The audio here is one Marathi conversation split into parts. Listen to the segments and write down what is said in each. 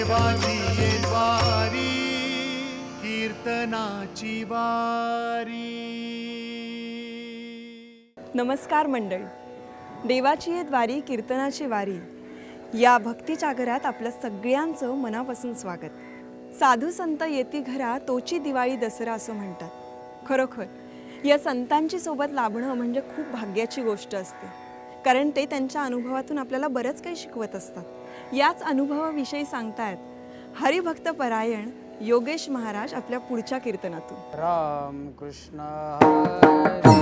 देवाची ये द्वारी कीर्तनाची वारी. नमस्कार मंडळी, देवाची ये द्वारी कीर्तनाची वारी या भक्तीच्या घरात आपलं सगळ्यांचं मनापासून स्वागत. साधू संत येती घरा तोची दिवाळी दसरा असं म्हणतात. खरोखर या संतांची सोबत लाभणं म्हणजे खूप भाग्याची गोष्ट असते, कारण ते त्यांच्या अनुभवातून आपल्याला बरंच काही शिकवत असतात. याच अनुभवाविषयी सांगतायत हरिभक्त परायण योगेश महाराज आपल्या पुढच्या कीर्तनातून. राम कृष्ण हरी.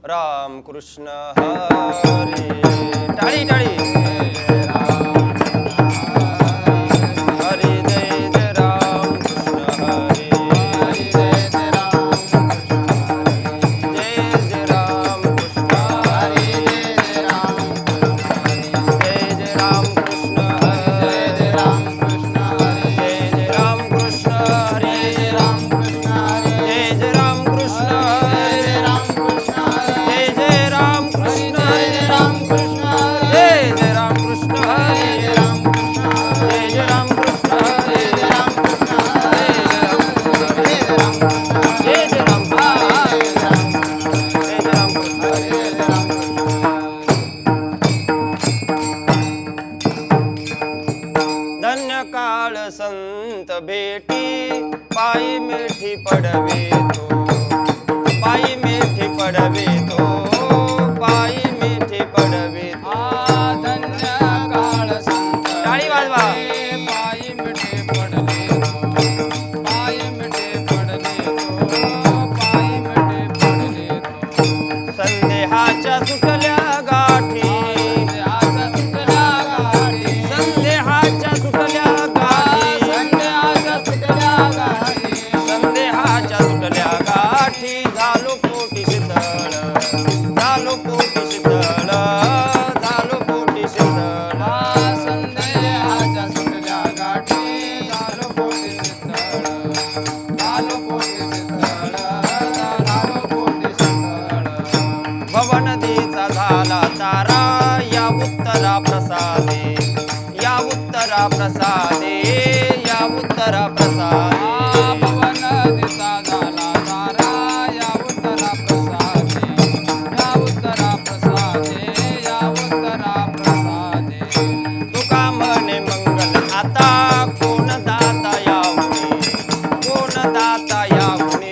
राम कृष्ण हरी. टाळी टाळी. हरी जय जय राम कृष्ण हरी. जय जय राम कृष्ण हरी. जय जय राम कृष्ण हरी. जय जय राम कृष्ण हरी. जय जय राम कृष्ण हरी. जय जय राम कृष्ण हरी. जय जय राम कृष्ण हरी. जय जय राम कृष्ण हरी. जय जय राम धन्य काळ संत भेटी पायी मिठी पडवे तो. पायी मिठी पडवे तो. पायी मिठी पडवे तो. धन्य काळ संत टाळी वाजवा. पायी मिठे पडले तो. पायी मिठे पडले तो. पायी मिठे पडले तो. संदेहाच्या सुटल्या गाठी. संदेहाच्या सुटल्या गाठी. संदेहाच्या सुटल्या गाठी. झालो पोटी शीतळ. झालो पोटी शीतळ. झालो पोटी शीतळ. संदेहाच्या सुटल्या गाठी. झालो पोटी शीतळ. झालो पोटी शीतळ. झालो पोटी शीतळ. भवनदीचा झाला तारा या उत्तरा प्रसादे. या उत्तरा प्रसादे. या उत्तरा प्रसादे. पवन दिसा झाला तारा या उत्तरा प्रसादे. या उत्तरा प्रसादे. या उत्तरा प्रसादे. तुका म्हणे मंगल आता कोण दाता यावणे. कोण दाता यावणे.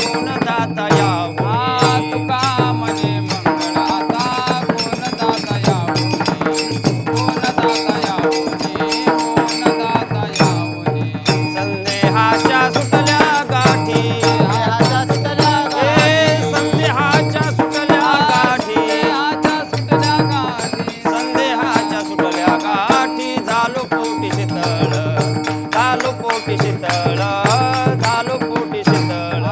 कोण दाता यावणे. तुका म्हणे मंगळ आता कोण दाता यावणे. कोण दाता यावणे. कोण दाता यावणे. संदेहाच्या सुटल्या गाठी. संदेहाच्या सुटल्या गाठी. संदेहाच्या सुटल्या गाठी. झालो पोटी शीतळ. झालो पोटी शीतळ. झालो पोटी शीतळ.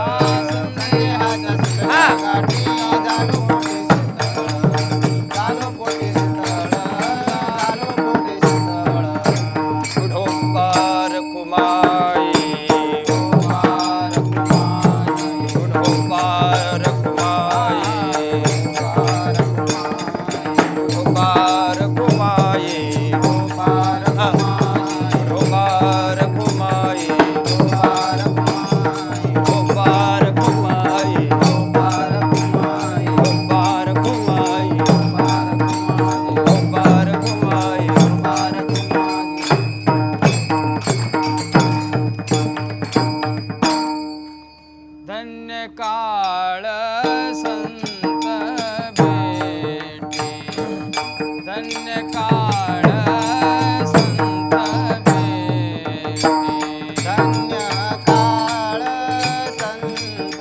ढोकार कुमाई. ढोकार कुमाई. ढोकार कुमाई. ढोकार कुमाई. ढोकार कुमाई. ढोकार कुमाई. ढोकार कुमाई. धन्य काळ संत भेटी. धन्य काळ संत भेटी. धन्य काळ संत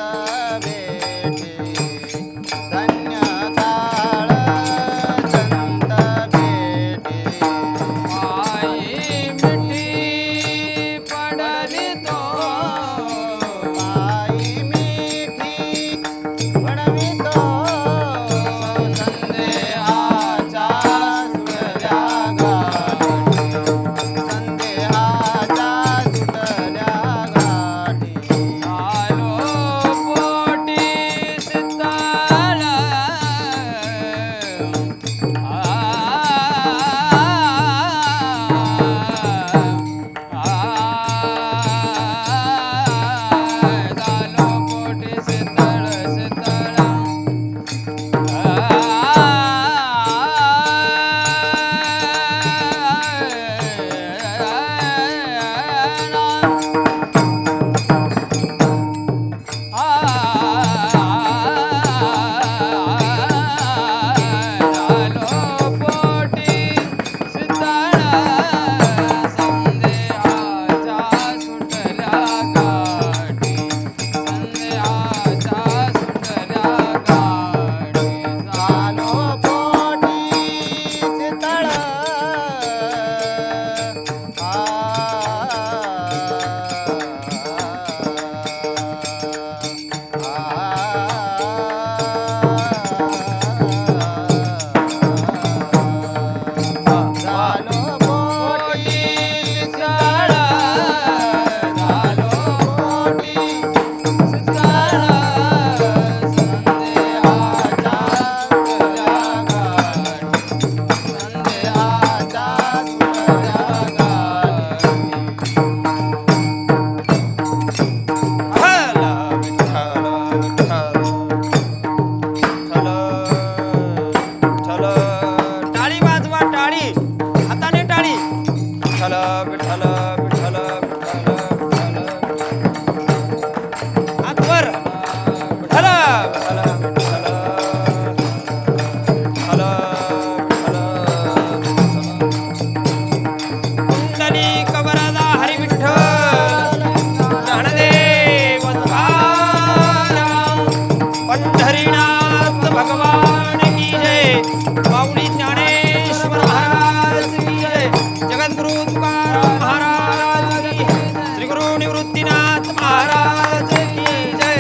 पंढरीनाथ भगवान की जय, माऊली ज्ञानेश्वर महाराज की जय, जगद्गुरु तुकाराम महाराज की जय, श्री गुरु निवृत्तीनाथ महाराज की जय.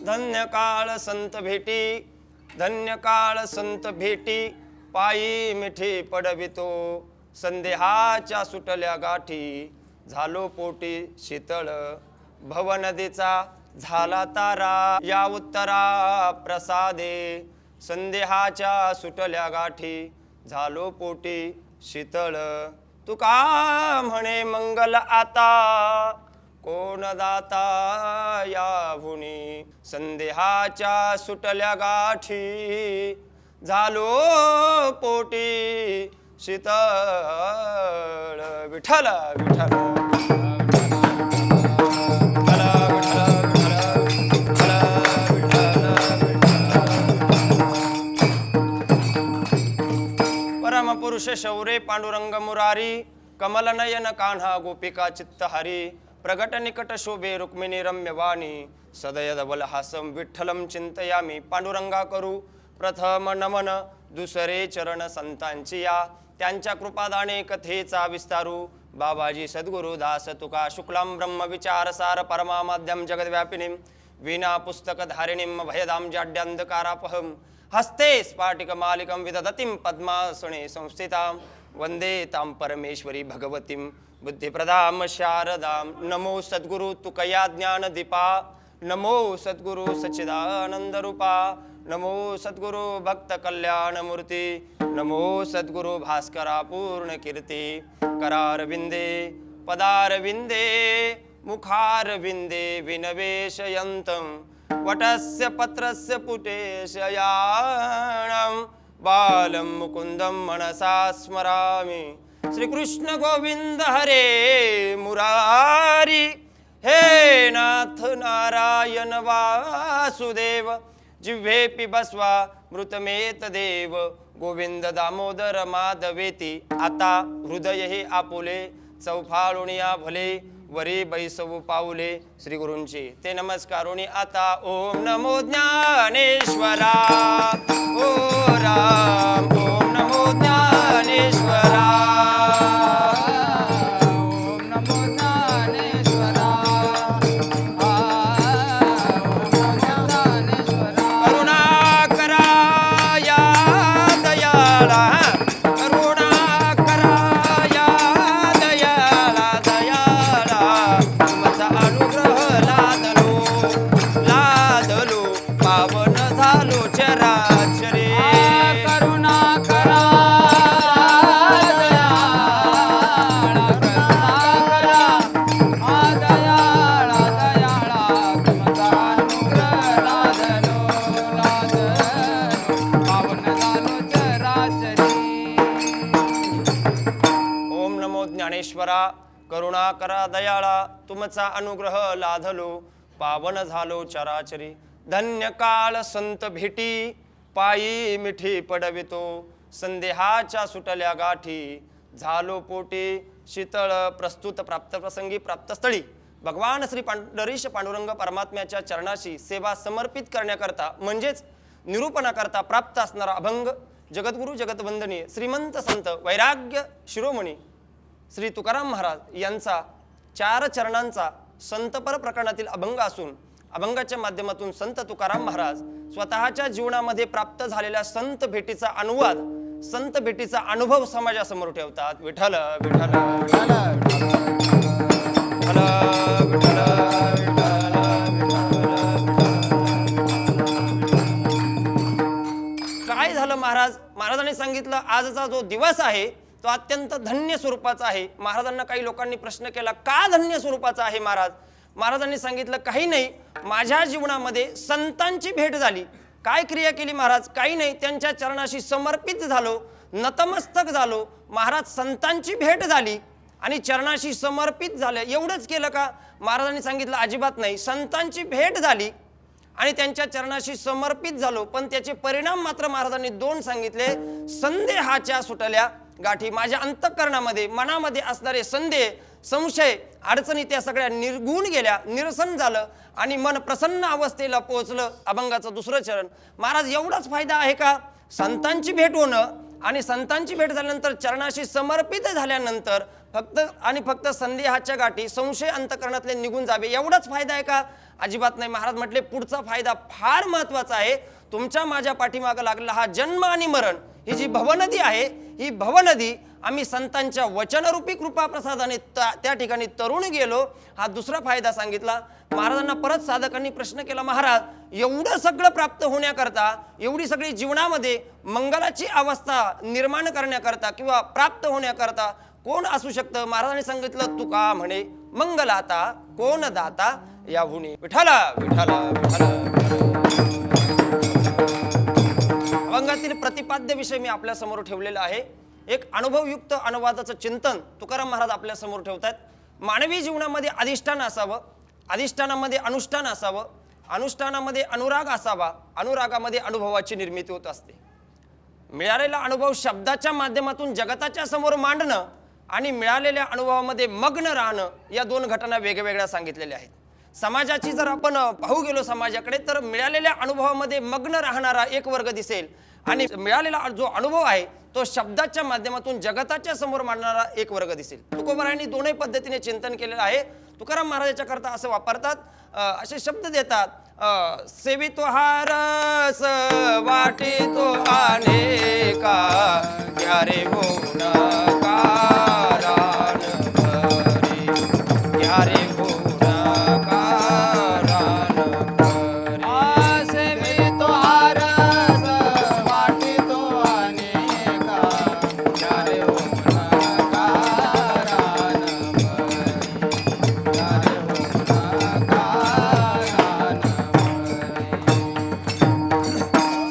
धन्य काळ संत भेटी, धन्य काळ संत भेटी, पायी मिठी पडवितो, संदेहाच्या सुटल्या गाठी, झालो पोटी शीतळ, भव नदीचा झाला तारा, या उत्तरा प्रसादे, संदेहाच्या सुटल्या गाठी, झालो पोटी शीतळ. तुका म्हणे मंगल आता, कोण दाता या भुनी, संदेहाच्या सुटल्या गाठी, झालो पोटी शीतळ. विठ्ठल विठ्ठल परमपुरुष शौरे पांडुरंग मुरारी, कमल नयन कान्हा गोपिका चित्तहारी, प्रगट निकट शोभे रुक्मिणी रम्यवाणी, सदयद बलहासम विठ्ठलम चिंतयामी. पांडुरंगा करू प्रथम नमन, दुसरे चरण संतांची या, त्यांच्या कृपादाने कथेचा विस्तारू. बाबाजी सद्गुरु दास तुका शुक्लां ब्रह्म विचार सार परमामाद्यम जगद्व्यापिनीं, वीणा पुस्तक धारिणीं भयदां जाड्यांधकारापहं, हस्ते स्फाटिक मालिकं विदधतीं पद्मासने संस्थितां, वंदे तां परमेश्वरी भगवतीं बुद्धिप्रदां शारदां. नमो सद्गुरु तुकया ज्ञानदीपा, नमो सद्गुरु सच्चिदानंद रूपा, नमो सद्गुरु भक्त कल्याणमूर्ती, नमो सद्गुरु भास्करा पूर्ण कीर्ती. करारविंदे पदारविंदे मुखारविंदे विनवेशयन्तं, वटस्य पत्रस्य पुटे शयानं, बालं मुकुन्दं मनसा स्मरामि. श्रीकृष्ण गोविंद हरे मुरारी, हे नाथ नारायण वासुदेव, जिह्वेपि बसवा मृतमेत देव. गोविंद दामोदर माधवेती, आता हृदय हे आपुले, चौफाळुनिया भले, वरी बैसवू पाऊले. श्री गुरूंची ते नमस्कारोनी आता. ओम नमो ज्ञानेश्वरा, ओ राम, ओम नमो ज्ञानेश्वरा, ओम नमो ज्ञानेश्वरा, ओम नमो ज्ञानेश्वरा. करुणा करा या दयाळा, करुणा करा या दयाळा, दयाळा तुमचा अनुग्रह लादलो, लादलो पावन झालो चराचरे. करुणा करा दयाळा, करुणा करा दयाळा, दयाळा तुमचा अनुग्रह लादलो, लादलो पावन झालो चराचरी. ओम नमो ज्ञानेश्वरा, करुणा करा दयाळा, तुमचा अनुग्रह लाधलो, पावन झालो चराचरी. धन्य काळ संत भेटी, पायी मिठी पडवितो, संदेहाच्या सुटल्या गाठी, झालो पोटी शीतळ. प्रस्तुत प्राप्त प्रसंगी प्राप्तस्थळी भगवान श्री पंढरीश पांडुरंग परमात्म्याच्या चरणाशी सेवा समर्पित करण्याकरता म्हणजेच निरूपणाकरता प्राप्त असणारा अभंग जगद्गुरु जगतवंदनीय श्रीमंत संत वैराग्य शिरोमणी श्री तुकाराम महाराज यांचा 4 चरणांचा संतपर प्रकरणातील अभंग असून अभंगाच्या माध्यमातून संत तुकाराम महाराज स्वतःच्या जीवनामध्ये प्राप्त झालेल्या संत भेटीचा अनुवाद, संत भेटीचा अनुभव समाजासमोर ठेवतात. विठ्ठल विठ्ठल विठ्ठल विठ्ठल विठ्ठल. काय झालं महाराजांनी सांगितलं आजचा जो दिवस आहे तो अत्यंत धन्य स्वरूपाचा आहे. महाराजांना काही लोकांनी प्रश्न केला, का धन्य स्वरूपाचा आहे महाराजांनी सांगितलं काही नाही, माझ्या जीवनामध्ये संतांची भेट झाली. काय क्रिया केली महाराज? काही नाही, त्यांच्या चरणाशी समर्पित झालो, नतमस्तक झालो. महाराज संतांची भेट झाली आणि चरणाशी समर्पित झाले. एवढंच केलं का? महाराजांनी सांगितलं अजिबात नाही. संतांची भेट झाली आणि त्यांच्या चरणाशी समर्पित झालो, पण त्याचे परिणाम मात्र महाराजांनी 2 सांगितले. संदेहाच्या सुटल्या गाठी. माझ्या अंतःकरणामध्ये मनामध्ये असणारे संदेह, संशय, अडचणी त्या सगळ्या निर्गुण गेल्या, निरसन झालं आणि मन प्रसन्न अवस्थेला पोहोचलं. अभंगाचं 2रं चरण. महाराज एवढाच फायदा आहे का? संतांची भेट होणं आणि संतांची भेट झाल्यानंतर चरणाशी समर्पित झाल्यानंतर फक्त संदेहाच्या गाठी, संशय अंतःकरणातले निघून जावे, एवढाच फायदा आहे का? अजिबात नाही. महाराज म्हटले पुढचा फायदा फार महत्वाचा आहे. तुमच्या माझ्या पाठीमागं लागलेला हा जन्म आणि मरण, ही जी भवनदी आहे, ही भवनदी आम्ही संतांच्या वचनरूपी कृपा प्रसादाने त्या ठिकाणी तरुण गेलो. हा 2रा फायदा सांगितला. महाराजांना परत साधकांनी प्रश्न केला, महाराज एवढं सगळं प्राप्त होण्याकरता, एवढी सगळी जीवनामध्ये मंगलाची अवस्था निर्माण करण्याकरता किंवा प्राप्त होण्याकरता कोण असू शकतं? महाराजांनी सांगितलं, तुका म्हणे मंगलाता कोण दाता याहुनी. विठाला विठाला विठाला. अभंगातील प्रतिपाद्य विषय मी आपल्या समोर ठेवलेला आहे. एक अनुभवयुक्त अनुवादाचं चिंतन तुकाराम महाराज आपल्या समोर ठेवतात. मानवी जीवनामध्ये अधिष्ठान असावं, अधिष्ठानामध्ये अनुष्ठान असावं, अनुष्ठानामध्ये अनुराग असावा, अनुरागामध्ये अनुभवाची निर्मिती होत असते. मिळालेला अनुभव शब्दाच्या माध्यमातून जगताच्या समोर मांडणं आणि मिळालेल्या अनुभवामध्ये मग्न राहणं, या 2 घटना वेगवेगळ्या सांगितलेल्या आहेत. समाजाची जर आपण पाहू गेलो समाजाकडे, तर मिळालेल्या अनुभवामध्ये मग्न राहणारा एक वर्ग दिसेल आणि मिळालेला जो अनुभव आहे तो शब्दाच्या माध्यमातून जगताच्या समोर मांडणारा एक वर्ग दिसेल. तुकोबारायांनी 2ही पद्धतीने चिंतन केलेलं आहे. तुकाराम महाराजाच्या करता असं वापरतात, असे शब्द देतात, सेवितो हा रस वाटितो अनेका, क्यारे होऊन कारण भरी, क्यारे होऊन कारण भरी. सेवितो हा रस वाटितो अनेका, क्यारे होऊन कारण भरी, क्यारे होऊन कारण भरी.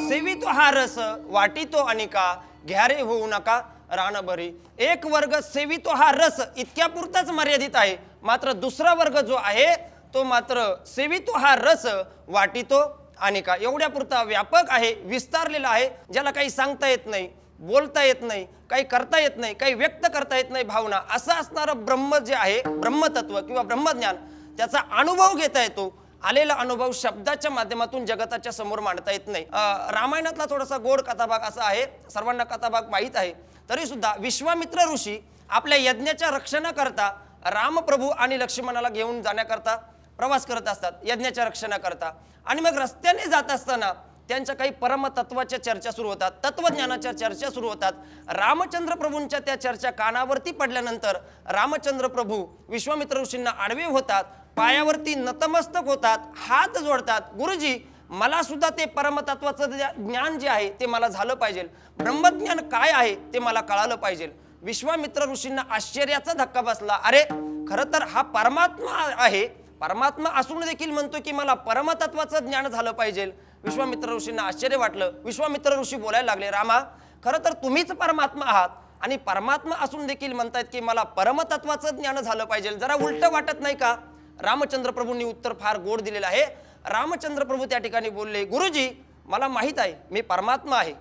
सेवितो हा रस वाटितो अनेका, घ्यारे होऊ नका रानभरी. एक वर्ग सेवितो हा रस इतक्या पुरताच मर्यादित आहे, मात्र 2रा वर्ग जो आहे तो मात्र सेवितो हा रस वाटितो अनेका एवढ्या पुरता व्यापक आहे, विस्तारलेला आहे. ज्याला काही सांगता येत नाही, बोलता येत नाही, काही करता येत नाही, काही व्यक्त करता येत नाही भावना, असं असणारं ब्रह्म जे आहे, ब्रह्मतत्व किंवा ब्रह्मज्ञान, त्याचा अनुभव घेता येतो. आलेला अनुभव शब्दाच्या माध्यमातून जगताच्या समोर मांडता येत नाही. रामायणातला थोडासा गोड कथाभाग असा आहे, सर्वांना कथाभाग माहीत आहे, तरी सुद्धा विश्वामित्र ऋषी आपल्या यज्ञाच्या रक्षणाकरता रामप्रभू आणि लक्ष्मणाला घेऊन जाण्याकरता प्रवास करत असतात, यज्ञाच्या रक्षणाकरता. आणि मग रस्त्याने जात असताना त्यांच्या काही परमतत्वाच्या चर्चा सुरू होतात, तत्वज्ञानाच्या चर्चा सुरू होतात. रामचंद्र प्रभूंच्या त्या चर्चा कानावरती पडल्यानंतर रामचंद्र प्रभू विश्वामित्र ऋषींना आडवे होतात, पायावरती नतमस्तक होतात, हात जोडतात. गुरुजी, मला सुद्धा ते परमतत्वाचं ज्ञान जे आहे ते मला झालं पाहिजे, ब्रह्मज्ञान काय आहे ते मला कळालं पाहिजे. विश्वामित्र ऋषींना आश्चर्याचा धक्का बसला. अरे, खरं तर हा परमात्मा आहे, परमात्मा असून देखील म्हणतो की मला परमतत्वाचं ज्ञान झालं पाहिजे. विश्वामित्र ऋषींना आश्चर्य वाटलं. विश्वामित्र ऋषी बोलायला लागले, रामा, खरं तर तुम्हीच परमात्मा आहात आणि परमात्मा असून देखील म्हणतायत की मला परमतत्वाचं ज्ञान झालं पाहिजे. जरा उलट वाटत नाही का? रामचंद्र प्रभूंनी उत्तर फार गोड दिलेलं आहे. रामचंद्र प्रभू त्या ठिकाणी बोलले, गुरुजी, मला माहीत आहे मी परमात्मा आहे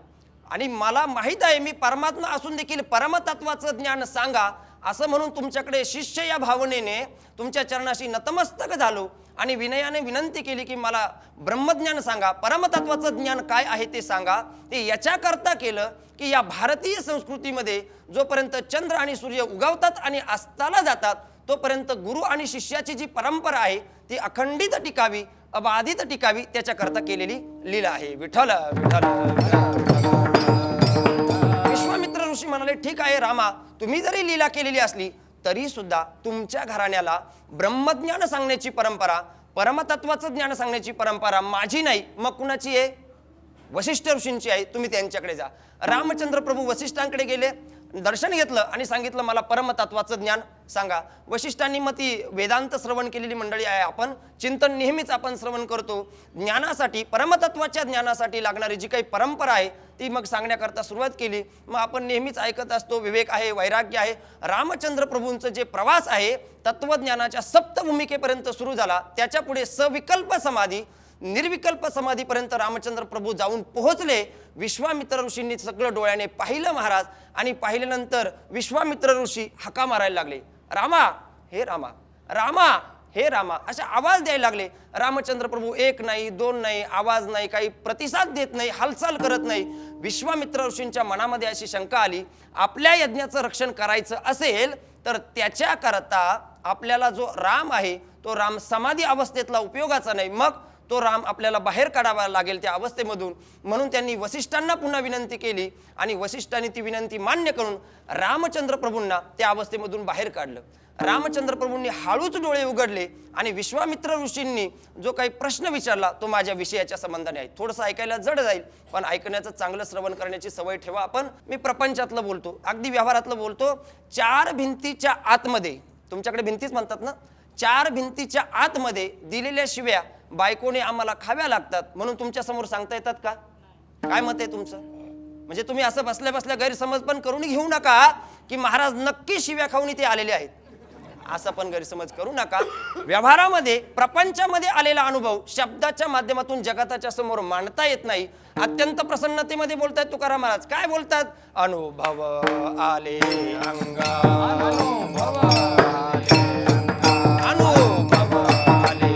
आणि मला माहीत आहे मी परमात्मा असून देखील परमतत्वाचं ज्ञान सांगा, असं म्हणून तुमच्याकडे शिष्य या भावनेने तुमच्या चरणाशी नतमस्तक झालो आणि विनयाने विनंती केली की मला ब्रह्मज्ञान सांगा, परमतत्वाचं ज्ञान काय आहे ते सांगा. ते याच्याकरता केलं की या भारतीय संस्कृतीमध्ये जोपर्यंत चंद्र आणि सूर्य उगवतात आणि अस्ताला जातात तोपर्यंत गुरु आणि शिष्याची जी परंपरा आहे ती अखंडित टिकावी, अबाधित टिकावी, त्याच्याकरता केलेली लीला आहे. विठ्ठल विठ्ठल. विश्वामित्र ऋषी म्हणाले, ठीक आहे रामा, तुम्ही जरी लीला केलेली असली तरी सुद्धा तुमच्या घराण्याला ब्रह्मज्ञान सांगण्याची परंपरा, परमतत्वाचं ज्ञान सांगण्याची परंपरा माझी नाही, मग कुणाची आहे? वशिष्ठ ऋषींची आहे. तुम्ही त्यांच्याकडे जा. रामचंद्र प्रभू वशिष्ठांकडे गेले. दर्शन घेतलं आणि सांगितलं मला परमतत्वाचं ज्ञान सांगा. वशिष्ठांनी मग ती वेदांत श्रवण केलेली मंडळी आहे. आपण चिंतन नेहमीच आपण श्रवण करतो. ज्ञानासाठी परमतत्वाच्या ज्ञानासाठी लागणारी जी काही परंपरा आहे ती मग सांगण्याकरता सुरुवात केली. मग आपण नेहमीच ऐकत असतो विवेक आहे, वैराग्य आहे. रामचंद्र प्रभूंचं जे प्रवास आहे तत्वज्ञानाच्या सप्तभूमिकेपर्यंत सुरू झाला. त्याच्या पुढे सविकल्प समाधी, निर्विकल्प समाधीपर्यंत रामचंद्र प्रभू जाऊन पोहोचले. विश्वामित्र ऋषींनी सगळं डोळ्याने पाहिलं महाराज. आणि पाहिल्यानंतर विश्वामित्र ऋषी हाका मारायला लागले, रामा हे रामा, रामा हे रामा, असे आवाज द्यायला लागले. रामचंद्र प्रभू एक नाही, दोन नाही, आवाज नाही, काही प्रतिसाद देत नाही, हालचाल करत नाही. विश्वामित्र ऋषींच्या मनामध्ये अशी शंका आली, आपल्या यज्ञाचं रक्षण करायचं असेल तर त्याच्याकरता आपल्याला जो राम आहे तो राम समाधी अवस्थेतला उपयोगाचा नाही, मग तो राम आपल्याला बाहेर काढावा लागेल त्या अवस्थेमधून. म्हणून त्यांनी वसिष्ठांना पुन्हा विनंती केली आणि वसिष्ठांनी ती विनंती मान्य करून रामचंद्र प्रभूंना त्या अवस्थेमधून बाहेर काढलं. रामचंद्र प्रभूंनी हळूच डोळे उघडले आणि विश्वामित्र ऋषींनी जो काही प्रश्न विचारला तो माझ्या विषयाच्या संबंधाने आहे. थोडंसं ऐकायला जड जाईल पण ऐकण्याचं चांगलं श्रवण करण्याची सवय ठेवा आपण. मी प्रपंचातलं बोलतो, अगदी व्यवहारातलं बोलतो. चार भिंतीच्या आतमध्ये, तुमच्याकडे भिंतीच म्हणतात ना, चार भिंतीच्या आतमध्ये दिलेल्या शिव्या बायकोने आम्हाला खाव्या लागतात म्हणून तुमच्या समोर सांगता येतात का? काय मत आहे तुमचं? म्हणजे तुम्ही असं बसल्या बसल्या गैरसमज पण करून घेऊ नका की महाराज नक्की शिव्या खाऊन इथे आलेले आहेत, असं पण गैरसमज करू नका. व्यवहारामध्ये प्रपंचामध्ये आलेला अनुभव शब्दाच्या माध्यमातून जगताच्या समोर मांडता येत नाही. अत्यंत प्रसन्नतेमध्ये बोलतायत तुकाराम महाराज. काय बोलतात? अनुभव आले अंगा, अनुभव आले अंगा, अनुभव आले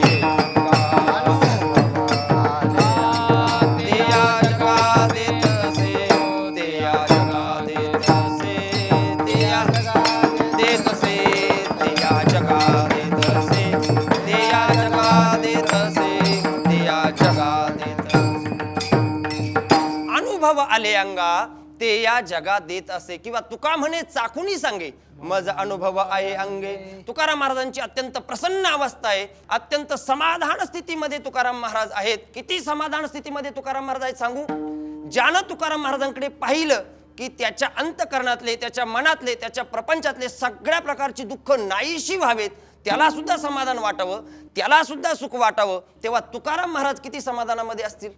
आले अंगा ते या जगात देत असे. किंवा तुका म्हणे चाखुनी सांगे मज अनुभव आहे अंगे. तुकाराम महाराजांची अत्यंत प्रसन्न अवस्था आहे, अत्यंत समाधान स्थितीमध्ये तुकाराम महाराज आहेत. किती समाधान स्थितीमध्ये तुकाराम महाराज आहेत सांगू. ज्यानं तुकाराम महाराजांकडे पाहिलं की त्याच्या अंतकरणातले, त्याच्या मनातले, त्याच्या प्रपंचातले सगळ्या प्रकारची दुःख नाहीशी व्हावेत, त्याला सुद्धा समाधान वाटावं, त्याला सुद्धा सुख वाटावं, तेव्हा तुकाराम महाराज किती समाधानामध्ये असतील.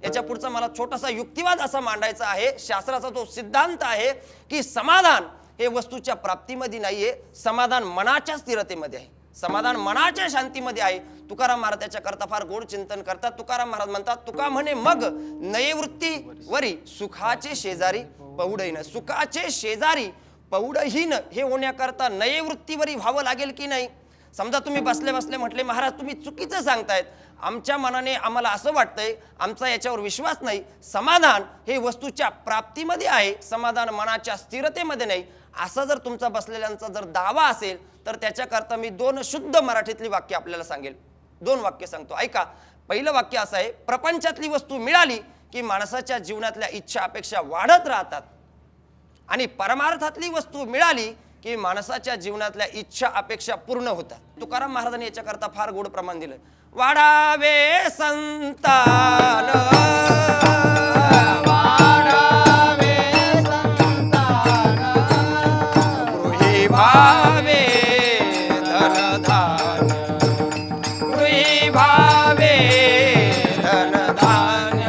याच्या पुढचा मला छोटासा युक्तिवाद असा मांडायचा आहे. शास्त्राचा तो सिद्धांत आहे की समाधान हे वस्तूच्या प्राप्तीमध्ये नाहीये, समाधान मनाच्या स्थिरतेमध्ये आहे, समाधान मनाच्या शांतीमध्ये आहे. तुकाराम महाराज त्याच्या करता फार गोड चिंतन करतात. तुकाराम महाराज म्हणतात, तुका म्हणे मग नयवृत्ती वरी सुखाचे शेजारी पौढहीन. सुखाचे शेजारी पौढहीन हे होण्याकरता नयवृत्तीवरी व्हावं लागेल की नाही. समजा तुम्ही बसले बसले म्हटले, महाराज तुम्ही चुकीचं सांगतायत, आमच्या मनाने आम्हाला असं वाटतंय, आमचा याच्यावर विश्वास नाही. समाधान हे वस्तूच्या प्राप्तीमध्ये आहे, समाधान मनाच्या स्थिरतेमध्ये नाही. असा जर तुमचा बसलेल्यांचा जर दावा असेल तर त्याच्याकरता मी दोन शुद्ध मराठीतली वाक्य आपल्याला सांगेल. दोन वाक्य सांगतो, ऐका. पहिलं वाक्य असं आहे, प्रपंचातली वस्तू मिळाली की माणसाच्या जीवनातल्या इच्छा अपेक्षा वाढत राहतात आणि परमार्थातली वस्तू मिळाली की माणसाच्या जीवनातल्या इच्छा अपेक्षा पूर्ण होतात. तुकाराम महाराजांनी याच्याकरता फार गोड प्रमाण दिलं. वाढावे संतान, वाढावे संतान, गृही भावे धनधान्य, गृही भावे धनधान्य,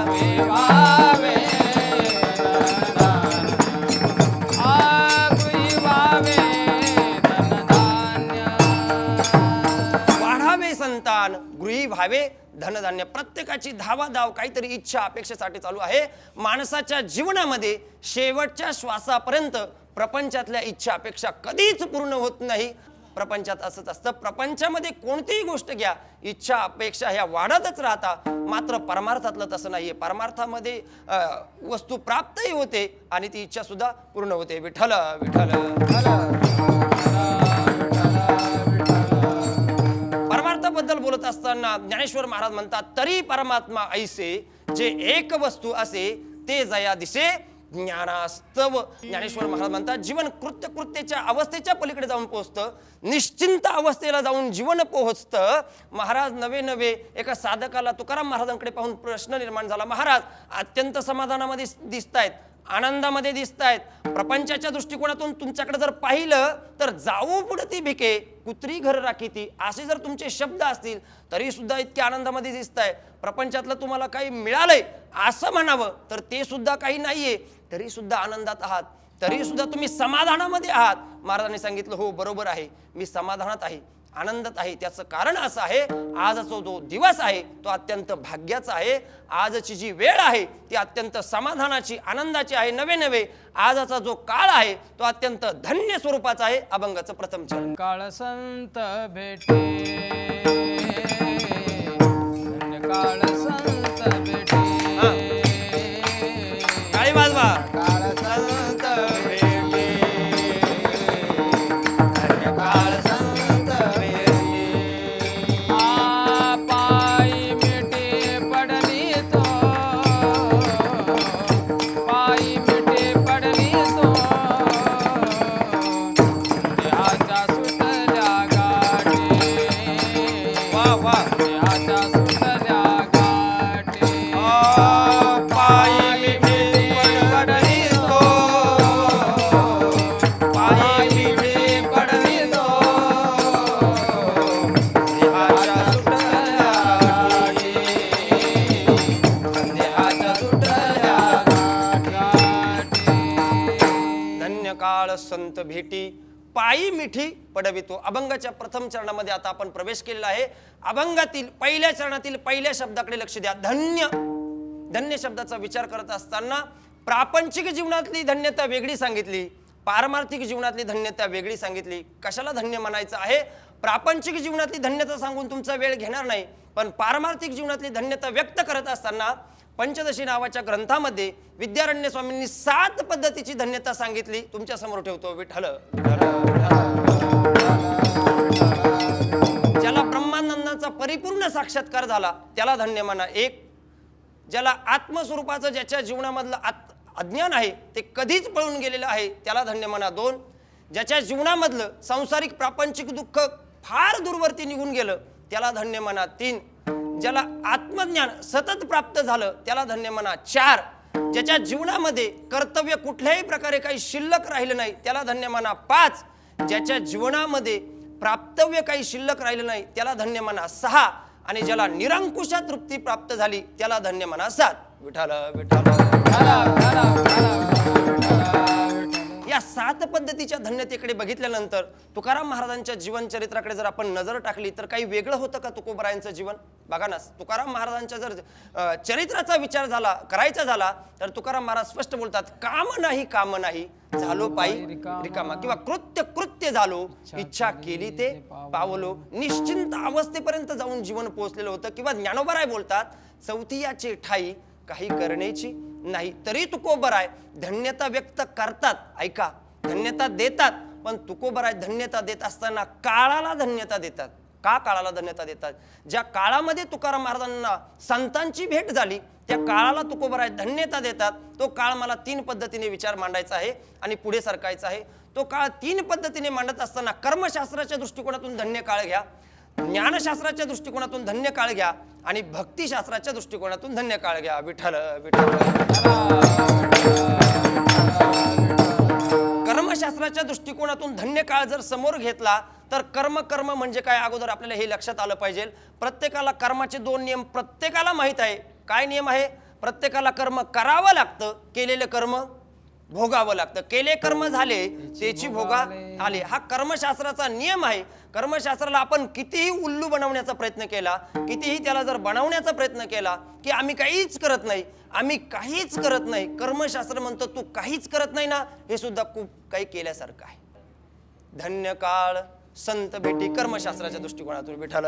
गृही भावे संतान, गृही भावे धनधान्य. प्रत्येकाची धावाधाव काहीतरी इच्छा अपेक्षेसाठी चालू आहे. माणसाच्या जीवनामध्ये शेवटच्या श्वासापर्यंत प्रपंचातल्या इच्छा अपेक्षा कधीच पूर्ण होत नाही. प्रपंचात असंच असतं. प्रपंचामध्ये कोणतीही गोष्ट घ्या, इच्छा अपेक्षा ह्या वाढतच राहतात. मात्र परमार्थातलं तसं नाहीये. परमार्थामध्ये वस्तू प्राप्तही होते आणि ती इच्छा सुद्धा पूर्ण होते. विठ्ठल विठ्ठल परमार्थाबद्दल बोलत असताना ज्ञानेश्वर महाराज म्हणतात, तरी परमात्मा ऐसे जे एक वस्तू असे ते जया दिसे ज्ञानास्तव. ज्ञानेश्वर महाराज म्हणतात, जीवन कृत्यकृत्येच्या अवस्थेच्या पलीकडे जाऊन पोहोचतं, निश्चिंत अवस्थेला जाऊन जीवन पोहोचतं. महाराज नवे नवे एका साधकाला तुकाराम महाराजांकडे पाहून प्रश्न निर्माण झाला, महाराज अत्यंत समाधानामध्ये दिसतायत, आनंदामध्ये दिसतायत. प्रपंचाच्या दृष्टिकोनातून तुमच्याकडे जर पाहिलं तर जाऊ पुढे ती भिके कुत्री घर राखीती, असे जर तुमचे शब्द असतील तरी सुद्धा इतके आनंदामध्ये दिसताय. प्रपंचातलं तुम्हाला काही मिळालंय असं म्हणावं तर ते सुद्धा काही नाहीये, तरी सुद्धा आनंदात आहात, तरी सुद्धा तुम्ही समाधानामध्ये आहात. महाराजांनी सांगितलं हो बरोबर आहे, मी समाधानात आहे, आनंदात आहे. त्याचं कारण असं आहे, आजचा जो दिवस आहे तो अत्यंत भाग्याचा आहे. आजची जी वेळ आहे ती अत्यंत समाधानाची, आनंदाची आहे. नवे नवे आजचा जो काळ आहे तो अत्यंत धन्य स्वरूपाचा आहे. अभंगाचं प्रथम चरण. काळ संत भेटे, धन्य काळ संत भेटे. काळी वाजवा. काळ संत भेटे, धन्य काळ संत भेटे. पायी मिटे पडली तो, पायी मिटे पडली तो, देहाच्या सुटल्या गाठी, वा वा. देहाच्या सुटल्या गाठी. पायी मिटे पडली तो, पायी मिटे पडली तो, देहाच्या सुटल्या गाठी, देहाच्या सुटल्या गाठी. धन्य काळ संत भेटी, पायी मिठी पडवितो. अभंगाच्या प्रथम चरणामध्ये आता आपण प्रवेश केलेला आहे. अभंगातील पहिल्या चरणातील पहिल्या शब्दाकडे लक्ष द्या. धन्य. धन्य शब्दाचा विचार करत असताना प्रापंचिक जीवनातली धन्यता वेगळी सांगितली, पारमार्थिक जीवनातली धन्यता वेगळी सांगितली. कशाला धन्य म्हणायचं आहे? प्रापंचिक जीवनातली धन्यता सांगून तुमचा वेळ घेणार नाही, पण पारमार्थिक जीवनातली धन्यता व्यक्त करत असताना पंचदशी नावाच्या ग्रंथामध्ये विद्यारण्य स्वामींनी 7 पद्धतीची धन्यता सांगितली. तुमच्या समोर ठेवतो. विठ्ठल ज्याला ब्रह्मानंदाचा परिपूर्ण साक्षात्कार झाला त्याला धन्य म्हणा. 1. ज्याला आत्मस्वरूपाचं ज्याच्या जीवनामधलं अज्ञान आहे ते कधीच पळून गेलेलं आहे त्याला धन्य म्हणा. 2. ज्याच्या जीवनामधलं सांसारिक प्रापंचिक दुःख फार दूरवरती निघून गेलं त्याला धन्य म्हणा. 3. ज्याला आत्मज्ञान सतत प्राप्त झालं त्याला धन्य म्हणा. 4. ज्याच्या जीवनामध्ये कर्तव्य कुठल्याही प्रकारे काही शिल्लक राहिलं नाही त्याला धन्य म्हणा. 5. ज्याच्या जीवनामध्ये प्राप्तव्य काही शिल्लक राहिलं नाही त्याला धन्य म्हणा. 6. आणि ज्याला निरंकुश तृप्ती प्राप्त झाली त्याला धन्य म्हणा. 7. विठ्ठल या 7 पद्धतीच्या धन्यतेकडे बघितल्यानंतर तुकाराम महाराजांच्या जीवन चरित्राकडे जर आपण नजर टाकली तर काही वेगळं होतं का तुकोबरायांचं जीवन? बघा ना, तुकाराम महाराजांच्या जर चरित्राचा विचार करायचा झाला तर तुकाराम महाराज स्पष्ट बोलतात, काम नाही झालो पायी रिकामा, किंवा कृत्य झालो, इच्छा केली ते पावलो. निश्चिंत अवस्थेपर्यंत जाऊन जीवन पोहोचलेलं होतं. किंवा ज्ञानोबराय बोलतात, चौथियाचे ठाई काही करण्याची नाही. तरी तुकोबराय धन्यता व्यक्त करतात. ऐका, धन्यता देतात, पण तुकोबराय धन्यता देत असताना काळाला धन्यता देतात. का काळाला धन्यता देतात? ज्या काळामध्ये तुकाराम महाराजांना संतांची भेट झाली त्या काळाला तुकोबराय धन्यता देतात. तो काळ मला 3 पद्धतीने विचार मांडायचा आहे आणि पुढे सरकायचा आहे. तो काळ 3 पद्धतीने मांडत असताना कर्मशास्त्राच्या दृष्टिकोनातून धन्य काळ घ्या, ज्ञानशास्त्राच्या दृष्टिकोनातून धन्य काळ घ्या आणि भक्तिशास्त्राच्या दृष्टिकोनातून धन्य काळ घ्या. विठ्ठल कर्मशास्त्राच्या दृष्टिकोनातून धन्य काळ जर समोर घेतला तर कर्म म्हणजे काय अगोदर आपल्याला हे लक्षात आलं पाहिजे. प्रत्येकाला कर्माचे 2 नियम प्रत्येकाला माहित आहे. काय नियम आहे? प्रत्येकाला कर्म करावं लागतं, केलेलं कर्म भोगावं लागतं. केले कर्म झाले त्याची भोगा आले, हा कर्मशास्त्राचा नियम आहे. कर्मशास्त्राला आपण कितीही उल्लू बनवण्याचा प्रयत्न केला, कितीही त्याला जर बनवण्याचा प्रयत्न केला की आम्ही काहीच करत नाही, कर्मशास्त्र म्हणतो तू काहीच करत नाही ना, हे सुद्धा खूप काही केल्यासारखं आहे. धन्य काळ संत भेटी कर्मशास्त्राच्या दृष्टिकोनातून. विठ्ठल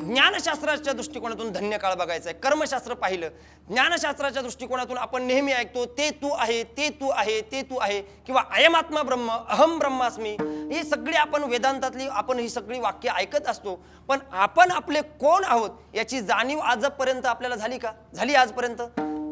ज्ञानशास्त्राच्या दृष्टिकोनातून धन्य काळ बघायचा आहे. कर्मशास्त्र पाहिलं, ज्ञानशास्त्राच्या दृष्टिकोनातून आपण नेहमी ऐकतो ते तू आहे किंवा अयम आत्मा ब्रह्म, अहम ब्रह्मास्मी, ही सगळी आपण वेदांतातली आपण ही सगळी वाक्य ऐकत असतो. पण आपण आपले कोण आहोत याची जाणीव आजपर्यंत आपल्याला झाली का? झाली आजपर्यंत?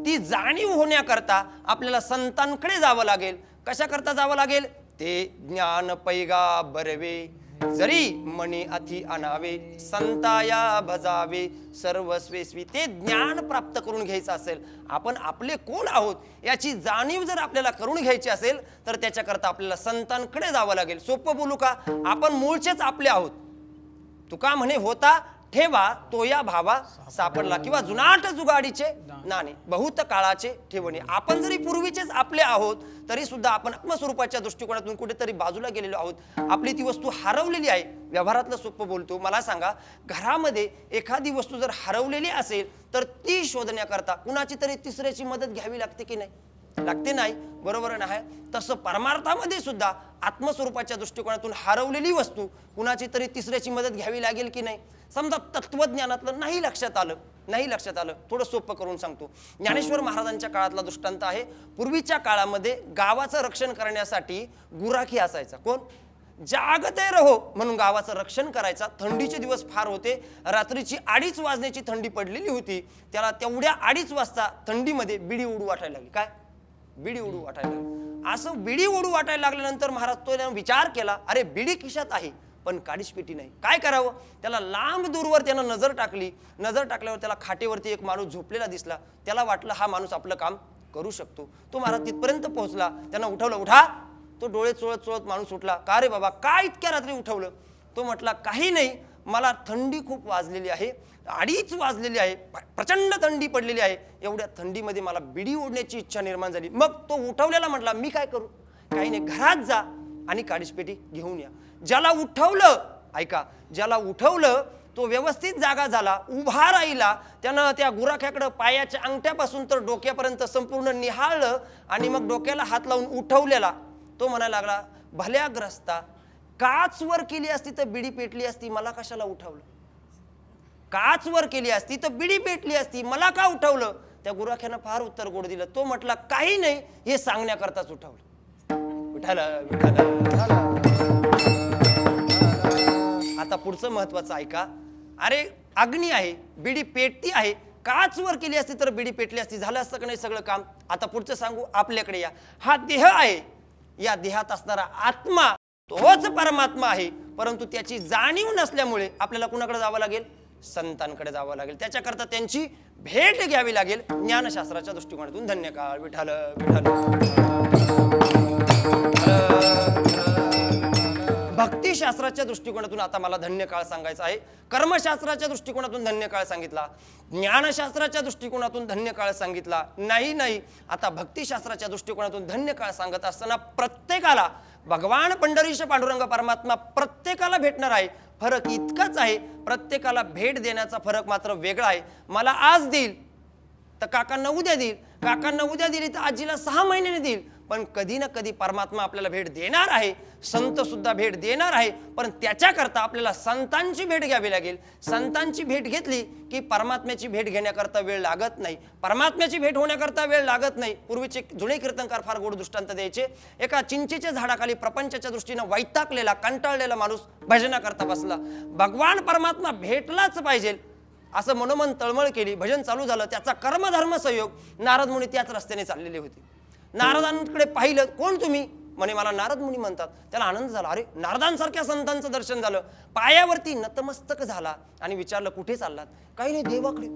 ती जाणीव होण्याकरता आपल्याला संतांकडे जावं लागेल. कशा करता जावं लागेल? ते ज्ञान पैगा बरवे जरी मनी अति आणावे संताया भजावे सर्वस्वेस्वी. ते ज्ञान प्राप्त करून घ्यायचं असेल, आपण आपले कोण आहोत याची जाणीव जर आपल्याला करून घ्यायची असेल तर त्याच्याकरता आपल्याला संतांकडे जावं लागेल. सोपं बोलू का? आपण मूळचेच आपले आहोत. तुका म्हणे होता ठेवा तो या भावा सापडला, किंवा जुनाट जुगाडीचे नाणे बहुत काळाचे ठेवणे. आपण जरी पूर्वीचेच आपले आहोत तरी सुद्धा आपण आत्मस्वरूपाच्या दृष्टिकोनातून कुठेतरी बाजूला गेलेलो आहोत. आपली ती वस्तू हरवलेली आहे. व्यवहारातलं सोपं बोलतो, मला सांगा, घरामध्ये एखादी वस्तू जर हरवलेली असेल तर ती शोधण्याकरता कुणाची तरी तिसऱ्याची मदत घ्यावी लागते की नाही? लागते नाही, बरोबर नाही? तसं परमार्थामध्ये सुद्धा आत्मस्वरूपाच्या दृष्टिकोनातून हरवलेली वस्तू कुणाची तरी तिसऱ्याची मदत घ्यावी लागेल की नाही? समजा तत्वज्ञानातलं नाही लक्षात आलं, थोडं सोपं करून सांगतो. ज्ञानेश्वर महाराजांच्या काळातला दृष्टांत आहे. पूर्वीच्या काळामध्ये गावाचं रक्षण करण्यासाठी गुराखी असायचा. कोण? जागते रहो म्हणून गावाचं रक्षण करायचा. थंडीचे दिवस फार होते, रात्रीची 2:30 वाजण्याची थंडी पडलेली होती. त्याला तेवढ्या 2:30 वाजता थंडीमध्ये बिडी उडू वाटायला लागली. काय? बिडी उडू वाटायला लागली. असं बिडी उडू वाटायला लागल्यानंतर महाराज तो विचार केला, अरे बिडी खिशात आहे पण काडीच पेटी नाही, काय करावं? त्याला लांब दूरवर त्यानं नजर टाकली. नजर टाकल्यावर त्याला खाटेवरती एक माणूस झोपलेला दिसला. त्याला वाटलं हा माणूस आपलं काम करू शकतो. तो महाराज तिथपर्यंत पोहोचला, त्यानं उठवलं. उठा. तो डोळे चोळत चोळत माणूस उठला. का रे बाबा, काय इतक्या रात्री उठवलं? तो म्हटला, काही नाही, मला थंडी खूप वाजलेली आहे, 2:30 वाजलेली आहे, प्रचंड थंडी पडलेली आहे. एवढ्या थंडीमध्ये मला बिडी ओढण्याची इच्छा निर्माण झाली. मग तो उठवलेला म्हटला, मी काय करू? काही नाही, घरात जा आणि काडीच पेटी घेऊन या. ज्याला उठवलं, ऐका, ज्याला उठवलं तो व्यवस्थित जागा झाला, उभा राहिला. त्यानं त्या गुराख्याकडं पायाच्या अंगठ्यापासून तर डोक्यापर्यंत संपूर्ण निहाळलं आणि मग डोक्याला हात लावून उठवलेला. तो म्हणायला लागला, भल्या ग्रस्ता, काच वर केली असती तर बिडी पेटली असती, मला कशाला उठवलं? काच वर केली असती तर बिडी पेटली असती, मला का उठवलं? त्या गुराख्यानं फार उत्तर गोड दिलं. तो म्हटला, काही नाही, हे सांगण्याकरताच उठवलं. आता पुढचं महत्वाचं ऐका. अरे अग्नी आहे, बिडी पेटती आहे, काच वर केली असती तर बिडी पेटली असती, झालं असतं का नाही सगळं काम? आता पुढचं सांगू, आपल्याकडे या. हा देह आहे, या देहात असणारा आत्मा तोच परमात्मा आहे, परंतु त्याची जाणीव नसल्यामुळे आपल्याला कुणाकडे जावं लागेल? संतांकडे जावं लागेल. त्याच्याकरता त्यांची भेट घ्यावी लागेल. ज्ञानशास्त्राच्या दृष्टिकोनातून. धन्य काळ विठाल भक्तिशास्त्राच्या दृष्टिकोनातून आता मला धन्य काळ सांगायचा आहे. कर्मशास्त्राच्या दृष्टिकोनातून धन्य काळ सांगितला, ज्ञानशास्त्राच्या दृष्टिकोनातून धन्य काळ सांगितला. नाही, आता भक्तिशास्त्राच्या दृष्टिकोनातून धन्य काळ सांगत असताना प्रत्येकाला भगवान पंढरीश पांडुरंग परमात्मा प्रत्येकाला भेटणार आहे. फरक इतकाच आहे, प्रत्येकाला भेट देण्याचा फरक मात्र वेगळा आहे. मला आज देईल तर काकांना उद्या देईल, काकांना उद्या दिली तर आजीला 6 महिन्याने देईल. पण कधी ना कधी परमात्मा आपल्याला भेट देणार आहे, संत सुद्धा भेट देणार आहे. पण त्याच्याकरता आपल्याला संतांची भेट घ्यावी लागेल. संतांची भेट घेतली की परमात्म्याची भेट घेण्याकरता वेळ लागत नाही, परमात्म्याची भेट होण्याकरता वेळ लागत नाही. पूर्वीचे जुने कीर्तनकार फार गोड दृष्टांत द्यायचे. एका चिंचेच्या झाडाखाली प्रपंचाच्या दृष्टीनं वैतागलेला, कंटाळलेला माणूस भजनाकरता बसला. भगवान परमात्मा भेटलाच पाहिजे असं मनोमन तळमळ केली. भजन चालू झालं. त्याचा कर्मधर्म संयोग, नारद मुनी त्याच रस्त्याने चाललेले होते. नारदांकडे पाहिलं, कोण तुम्ही? म्हणे मला नारद मुनी म्हणतात. त्याला आनंद झाला. अरे, नारदांसारख्या संतांचं दर्शन झालं. पायावरती नतमस्तक झाला आणि विचारलं, कुठे चाललात? काही नाही, देवाकडे.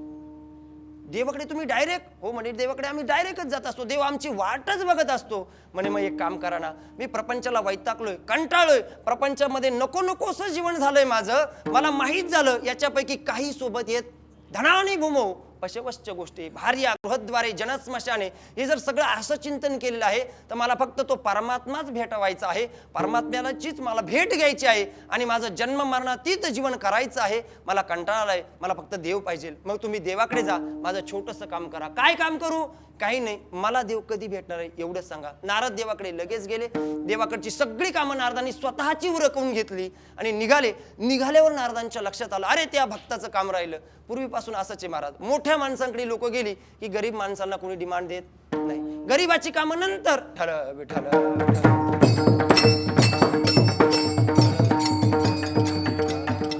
देवाकडे तुम्ही डायरेक्ट? हो म्हणे, देवाकडे आम्ही डायरेक्टच जात असतो, देव आमची वाटच बघत असतो. म्हणे मग एक काम करा ना, मी प्रपंचाला वैतागलोय, कंटाळलोय, प्रपंचामध्ये नको नकोसं जीवन झालंय माझं. मला माहीत झालं याच्यापैकी काही सोबत येत धनाने भूमो पशवश्च गोष्टी भार्या गृहद्वारे जनस्मशाने, हे जर सगळं असं चिंतन केलेलं आहे तर मला फक्त तो परमात्माच भेटवायचा आहे, परमात्म्यालाचीच मला भेट घ्यायची आहे आणि माझं जन्म मरणातीत जीवन करायचं आहे. मला कंटाळा आलाय, मला फक्त देव पाहिजे. मग तुम्ही देवाकडे जा, माझं छोटंसं काम करा. काय काम करू? काही नाही, मला देव कधी भेटणार आहे एवढंच सांगा. नारद देवाकडे लगेच गेले. देवाकडची सगळी कामं नारदांनी स्वतःची उरकवून घेतली आणि निघाल्यावर नारदांच्या लक्षात आलं, अरे त्या भक्ताचं काम राहिलं. पूर्वीपासून असंच आहे महाराज, मोठ्या माणसांकडे लोक गेली की गरीब माणसांना कोणी डिमांड देत नाही. गरीबाची कामं नंतर.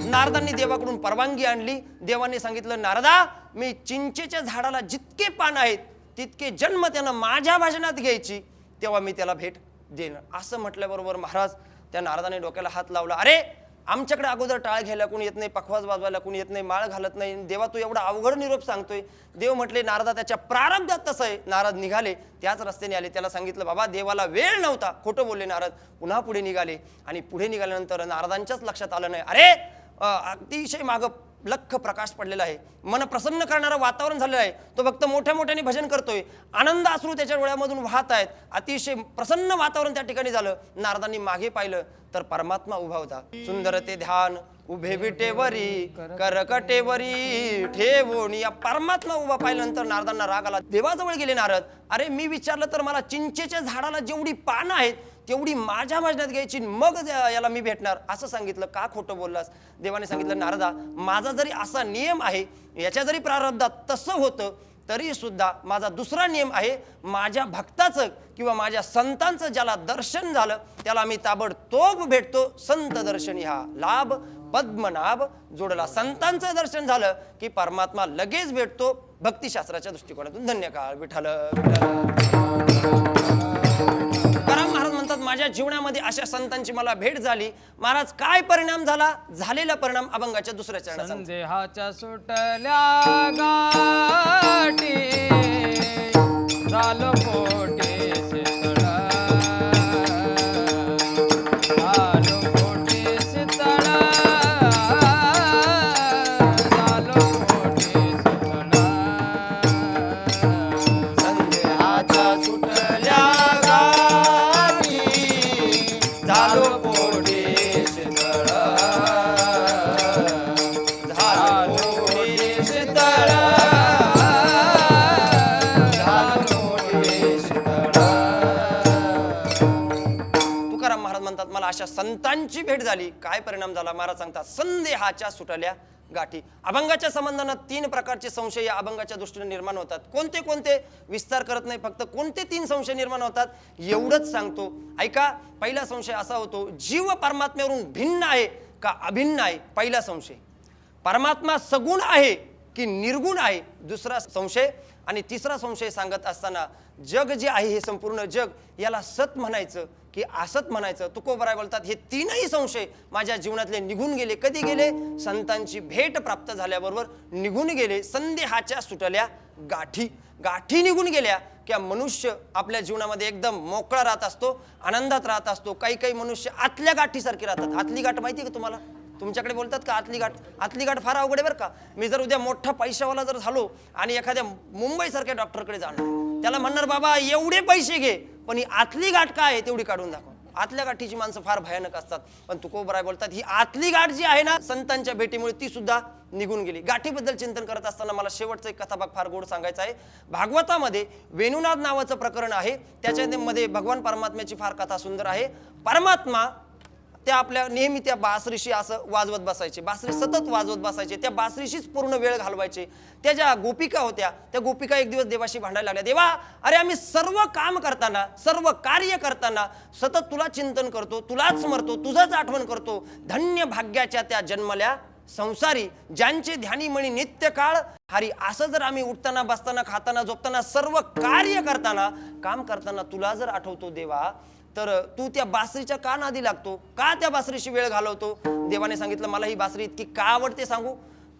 नारदांनी देवाकडून परवानगी आणली. देवाने सांगितलं, नारदा, मी चिंचेच्या झाडाला जितके पान आहेत तितके जन्म त्यानं माझ्या भाजनात घ्यायची, तेव्हा मी त्याला भेट देणार. असं म्हटल्याबरोबर महाराज त्या नारदाने डोक्याला हात लावला. अरे, आमच्याकडे अगोदर टाळ घ्यायला कोणी येत नाही, पखवाज वाजवायला कोणी येत नाही, माळ घालत नाही, देवा तू एवढा अवघड निरोप सांगतोय. देव म्हटले नारदा त्याच्या प्रारब्धात तसं आहे. नारद निघाले, त्याच रस्त्याने आले. त्याला सांगितलं बाबा देवाला वेळ नव्हता, खोटं बोलले नारद. पुन्हा पुढे निघाले आणि पुढे निघाल्यानंतर नारदांच्याच लक्षात आलं नाही, अरे अतिशय मागं लख प्रकाश पडलेला आहे, मन प्रसन्न करणारं वातावरण झालेलं आहे. तो फक्त मोठ्या मोठ्याने भजन करतोय, आनंद अश्रू त्याच्या डोळ्यामधून वाहत आहेत, अतिशय प्रसन्न वातावरण त्या ठिकाणी झालं. नारदांनी मागे पाहिलं तर परमात्मा उभा होता. सुंदर ते ध्यान उभे विटेवरी करकटेवरी ठेवून या परमात्मा उभा पाहिल्यानंतर नारदांना राग आला. देवाजवळ गेले नारद, अरे मी विचारलं तर मला चिंचेच्या झाडाला जेवढी पानं आहेत तेवढी माझ्या भजनात घ्यायची, मग याला मी भेटणार असं सांगितलं. का खोटं बोललास? देवाने सांगितलं नारदा, माझा जरी असा नियम आहे, याच्या जरी प्रारब्धात तसं होतं तरी सुद्धा माझा दुसरा नियम आहे, माझ्या भक्ताचं किंवा माझ्या संतांचं ज्याला दर्शन झालं त्याला मी ताबडतोब भेटतो. संत दर्शनी हा लाभ पद्मनाभ जोडला. संतांचं दर्शन झालं की परमात्मा लगेच भेटतो. भक्तिशास्त्राच्या दृष्टिकोनातून धन्य काळ विठ्ठल तुकाराम महाराज म्हणतात, माझ्या जीवनामध्ये अशा संतांची मला भेट झाली. महाराज काय परिणाम झाला? झालेला परिणाम अभंगाच्या दुसऱ्या चरणात संदेहाच्या सुटल्या गाठी झालो पोटे शीतळ, झालो पोटे शीतळ, झालो पोटे शीतळ. संदेहाच्या सुटल्या गाठी झालो पोटे शीतळ, झालो पोटे शीतळ, झालो पोटे शीतळ. तुकाराम महाराज म्हणतात, मला अशा संतांची भेट झाली. काय परिणाम झाला? महाराज सांगतात, संदेहाच्या सुटल्या गाठी. अभंगाच्या संबंधाने 3 प्रकारचे संशय या अभंगाच्या दृष्टीने निर्माण होतात. कोणते कोणते विस्तार करत नाही, फक्त कोणते 3 संशय निर्माण होतात एवढंच सांगतो. ऐका, पहिला संशय असा होतो, जीव परमात्म्यावरून भिन्न आहे का अभिन्न आहे? पहिला संशय, परमात्मा सगुण आहे की निर्गुण आहे? दुसरा संशय. आणि तिसरा संशय सांगत असताना, जग जे आहे हे संपूर्ण जग, याला सत म्हणायचं की असत म्हणायचं? तुकोबराय बोलतात, हे 3ही संशय माझ्या जीवनातले निघून गेले. कधी गेले? संतांची भेट प्राप्त झाल्याबरोबर निघून गेले. संदेहाच्या सुटल्या गाठी. गाठी निघून गेल्या की मनुष्य आपल्या जीवनामध्ये एकदम मोकळा राहत असतो, आनंदात राहत असतो. काही काही मनुष्य आतल्या गाठीसारखे राहतात. आतली गाठ माहिती आहे का तुम्हाला? तुमच्याकडे बोलतात का आतली गाठ? आतली गाठ फार अवघड आहे बरं का. मी जर उद्या मोठा पैशावाला जर झालो आणि एखाद्या मुंबईसारख्या डॉक्टरकडे जाणार, त्याला म्हणणार बाबा एवढे पैसे घे, पण ही आतली गाठ काय आहे तेवढी काढून दाखव. आतल्या गाठीची माणसं फार भयानक असतात. पण तुकोबराय बोलतात, ही आतली गाठ जी आहे ना, संतांच्या भेटीमुळे ती सुद्धा निघून गेली. गाठीबद्दल चिंतन करत असताना मला शेवटचा एक कथाभाग फार गोड सांगायचा आहे. भागवतामध्ये वेणुनाद नावाचं प्रकरण आहे. त्याच्यामध्ये भगवान परमात्म्याची फार कथा सुंदर आहे. परमात्मा त्या आपल्या नेहमी त्या बासरीशी असं वाजवत बसायचे, बासरी सतत वाजवत बसायचे, त्या बासरीशीच पूर्ण वेळ घालवायचे. त्या ज्या गोपिका होत्या, त्या गोपिका एक दिवस देवाशी भांडायला लागल्या, देवा अरे आम्ही सर्व काम करताना, सर्व कार्य करताना सतत तुला चिंतन करतो, तुलाच स्मरतो, तुझंच आठवण करतो. धन्य भाग्याच्या त्या जन्मल्या संसारी, ज्यांचे ध्यानीमणी नित्य काळ हरी. असं जर आम्ही उठताना बसताना खाताना झोपताना सर्व कार्य करताना काम करताना तुला जर आठवतो देवा, तर तू त्या बासरीच्या का नादी लागतो? का त्या बासरीशी वेळ घालवतो? देवाने सांगितलं, मला ही बासरी इतकी का आवडते सांगू?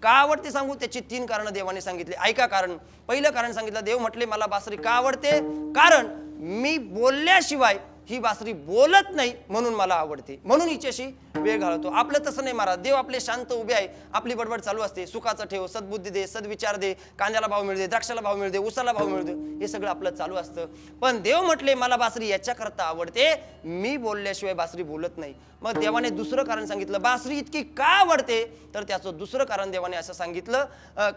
का आवडते सांगू? त्याची 3 कारणं देवाने सांगितले. ऐका कारण. पहिलं कारण सांगितलं, देव म्हटले मला बासरी का आवडते? कारण मी बोलल्याशिवाय ही बासरी बोलत नाही म्हणून मला आवडते, म्हणून हिच्याशी वेळ घालवतो. आपलं तसं नाही महाराज. देव आपले शांत उभे आहे, आपली बडबड चालू असते. सुखाचं ठेव, सद्बुद्धी दे, सद्विचार दे, कांद्याला भाव मिळू दे, द्राक्षाला भाव मिळू दे, उसाला भाव मिळू दे, हे सगळं आपलं चालू असतं. पण देव म्हटले मला बासरी याच्याकरता आवडते, मी बोलल्याशिवाय बासरी बोलत नाही. मग देवाने दुसरं कारण सांगितलं, बासरी इतकी का आवडते? तर त्याचं दुसरं कारण देवाने असं सांगितलं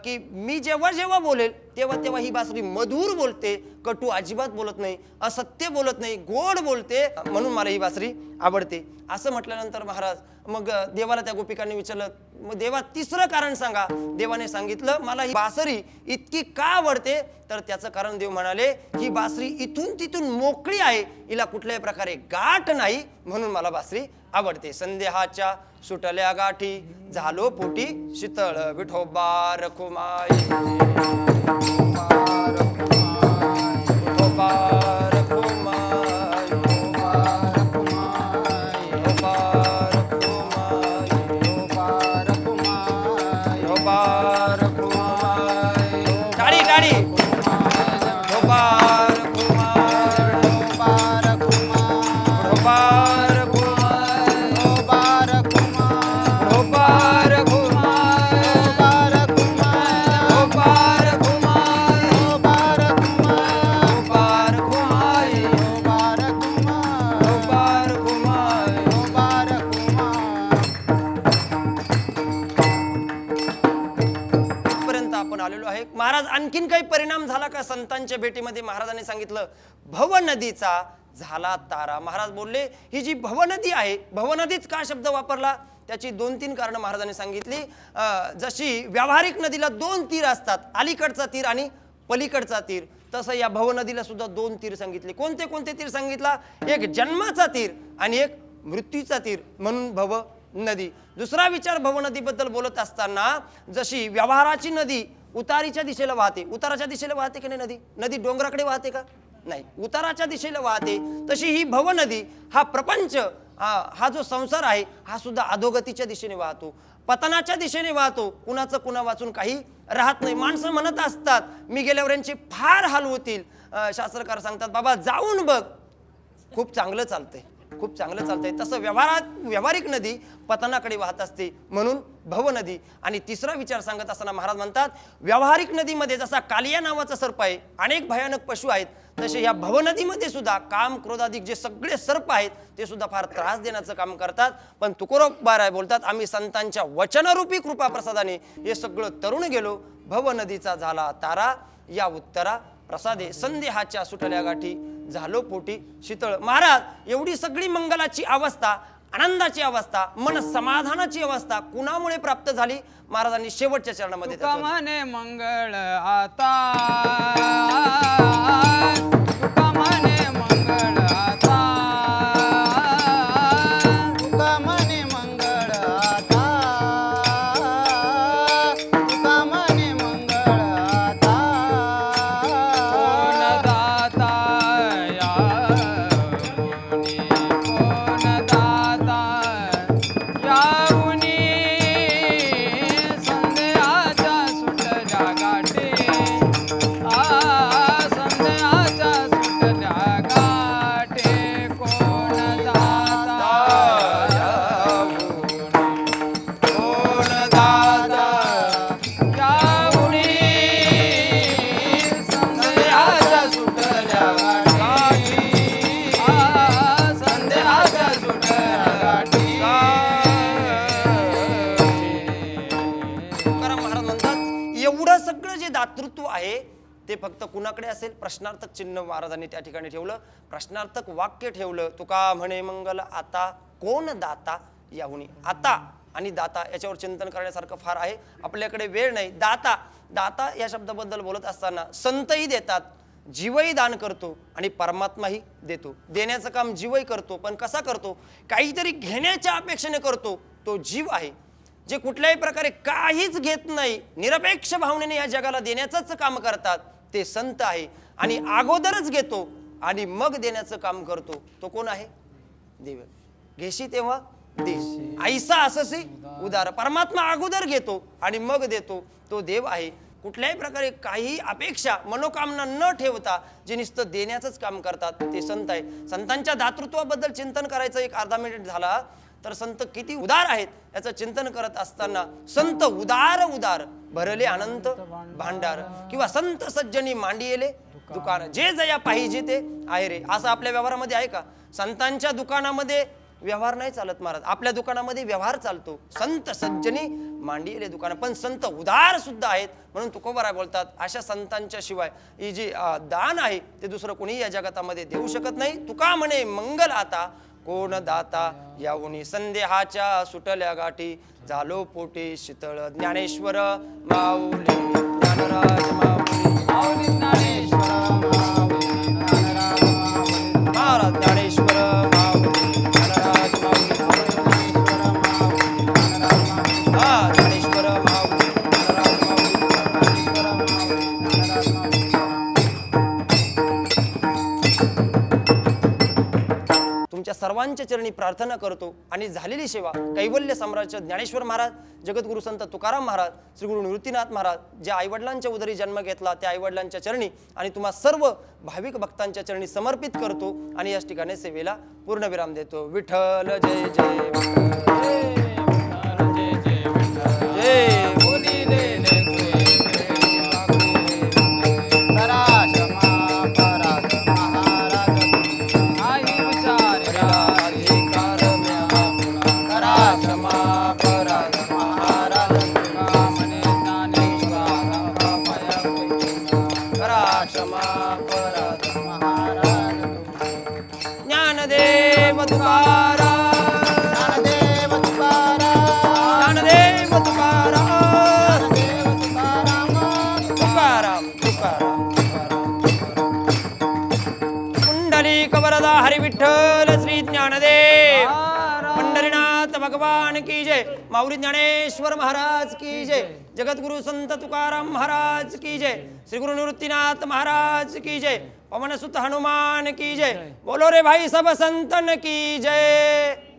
की मी जेव्हा जेव्हा बोलेल तेव्हा तेव्हा ही बासरी मधुर बोलते, कटू अजिबात बोलत नाही, असत्य बोलत नाही, गोड बोलते, म्हणून मला ही बासरी आवडते. असं म्हटल्यानंतर महाराज मग देवाला त्या गोपिकांनी विचारलं, मग देवा तिसरं कारण सांगा. देवाने सांगितलं, मला ही बासरी इतकी का आवडते? तर त्याचं कारण देव म्हणाले, ही बासरी इथून तिथून मोकळी आहे, हिला कुठल्याही प्रकारे गाठ नाही, म्हणून मला बासरी आवडते. संदेहाच्या सुटल्या गाठी झालो पोटी शीतळ, विठोबा रखुमाई, विठोबा रखुमाई, विठोबा रखुमाई. आणखीन काही परिणाम झाला का संतांच्या भेटीमध्ये? महाराजांनी सांगितलं भव नदीचा झाला तारा. महाराज बोलले ही जी भवनदी आहे, भवनदीच का शब्द वापरला? त्याची 2-3 कारणं महाराजांनी सांगितली. जशी व्यावहारिक नदीला 2 तीर असतात, अलीकडचा तीर आणि पलीकडचा तीर, तसं या भवनदीला सुद्धा 2 तीर सांगितले. कोणते कोणते तीर सांगितला? एक जन्माचा तीर आणि एक मृत्यूचा तीर, म्हणून भव नदी. दुसरा विचार भवनदीबद्दल बोलत असताना, जशी व्यवहाराची नदी उतारीच्या दिशेला वाहते, उताराच्या दिशेला वाहते की नाही नदी? नदी डोंगराकडे वाहते का? नाही, उताराच्या दिशेला वाहते. तशी ही भवनदी, हा प्रपंच, हा जो संसार आहे, हा सुद्धा अधोगतीच्या दिशेने वाहतो, पतनाच्या दिशेने वाहतो. कुणाचं कुणा वाचून काही राहत नाही. माणसं म्हणत असतात मी गेल्यावर यांचे फार हाल होतील. शास्त्रकार सांगतात बाबा जाऊन बघ, खूप चांगलं चालतंय, खूप चांगलं चालतंय. तसं व्यावहारिक नदी पतनाकडे वाहत असते, म्हणून भवनदी. आणि तिसरा विचार सांगत असताना महाराज म्हणतात व्यावहारिक नदीमध्ये जसा कालिया नावाचा सर्प आहे, अनेक भयानक पशु आहेत, तसे या भवनदीमध्ये सुद्धा काम क्रोधाधिक जे सगळे सर्प आहेत ते सुद्धा फार त्रास देण्याचं काम करतात. पण तुकोरोबाराय बोलतात आम्ही संतांच्या वचनरूपी कृपा प्रसादाने हे सगळं तरुण गेलो. भवनदीचा झाला तारा, या उत्तरा प्रसादे संदेहाच्या सुटल्या गाठी, झालो पोटी शीतळ. महाराज एवढी सगळी मंगलाची अवस्था, आनंदाची अवस्था, मन समाधानाची अवस्था कुणामुळे प्राप्त झाली? महाराजांनी शेवटच्या चरणामध्ये तुका म्हणे मंगळ आता, तुका म्हणे मंगळ आता, तुका म्हणे मंगळ आता, तुका म्हणे मंगळ आता. कोण दाता याऊनी, कोण दाता याऊनी, संध्याच्या सुटल्या गाठी, संध्याच्या सुटल्या गाठी, कोण दाता कोण दाता याऊनी, संध्याच्या सुटल्या गाठी, संध्याच्या सुटल्या गाठी. तुकाराम महाराज म्हणतात एवढं सगळं जे दातृत्व आहे ते फक्त कुणाकडे असेल? प्रश्नार्थक चिन्ह महाराजांनी त्या ठिकाणी ठेवलं, प्रश्नार्थक वाक्य ठेवलं. तुका म्हणे मंगल आता, कोण दाता याहुनी. आता आणि दाता याच्यावर चिंतन करण्यासारखं फार आहे, आपल्याकडे वेळ नाही. दाता, दाता या शब्दाबद्दल बोलत असताना संतही देतात, जीवही दान करतो आणि परमात्माही देतो. देण्याचं काम जीवही करतो, पण कसा करतो? काहीतरी घेण्याच्या अपेक्षेने करतो, तो जीव आहे. जे कुठल्याही प्रकारे काहीच घेत नाही, निरपेक्ष भावनेने या जगाला देण्याचंच काम करतात, ते संत आहे. आणि अगोदरच घेतो आणि मग देण्याचं काम करतो, तो कोण आहे? देव. घेशी तेव्हा देश, ऐसा अससी उदार. परमात्मा अगोदर घेतो आणि मग देतो, तो देव आहे. कुठल्याही प्रकारे काही अपेक्षा मनोकामना न ठेवता जे नुसतं देण्याचंच काम करतात, ते संत आहे. संतांच्या दातृत्वाबद्दल चिंतन करायचं एक अर्धा मिनिट झाला तर संत किती उदार आहेत याचं चिंतन करत असताना, संत उदार उदार भरले अनंत भांडार, किंवा संत सज्जनी मांडियेले दुकान, जे जया पाहिजे ते आहे रे. असं आपल्या व्यवहारामध्ये आहे का? संतांच्या दुकानामध्ये व्यवहार नाही चालत महाराज, आपल्या दुकानामध्ये व्यवहार चालतो. संत सज्जनी मांडियेले दुकान, पण संत उदार सुद्धा आहेत. म्हणून तुकोबाराय बोलतात अशा संतांच्या शिवाय ही जी दान आहे ते दुसरं कोणी या जगातामध्ये देऊ शकत नाही. तुका म्हणे मंगल आता, कोण दाता याहुनी, संदेहाच्या सुटल्या गाठी, झालो पोटी शीतळ. ज्ञानेश्वर माऊली ज्ञानराज माऊली, माऊली ज्ञानेश्वर माऊली ज्ञानराज माऊली, महाराज ज्ञानेश्वर माऊली ज्ञानराज माऊली, हा ज्ञानेश्वर माऊली ज्ञानराज माऊली, ज्ञानेश्वर माऊली ज्ञानराज माऊली. तुमच्या सर्वांच्या चरणी प्रार्थना करतो आणि झालेली सेवा कैवल्य सम्राट ज्ञानेश्वर महाराज, जगद्गुरु संत तुकाराम महाराज, श्री गुरु निवृत्तीनाथ महाराज, ज्या आईवडिलांच्या उदरी जन्म घेतला त्या आईवडिलांच्या चरणी आणि तुम्हा सर्व भाविक भक्तांच्या चरणी समर्पित करतो आणि याच ठिकाणी सेवेला पूर्णविराम देतो. विठ्ठल जय जय विठ्ठल. जय जय विठ्ठल, जय बोलिलेले करा क्षमा पराध महाराज तुम्ही. आई विचारला अधिकार म्या करा क्षमा पराध महाराज तुम्ही. तुका म्हणे ज्ञानेश्वरा पाया विठ्ठल श्री ज्ञानदेव पंढरीनाथ भगवान की जय, माऊली ज्ञानेश्वर महाराज की जय, जगद्गुरु संत तुकाराम महाराज की जय, श्री गुरु निवृत्तीनाथ महाराज की जय, पवन सुत हनुमान की जय, बोलो रे भाई सब संतन की जय।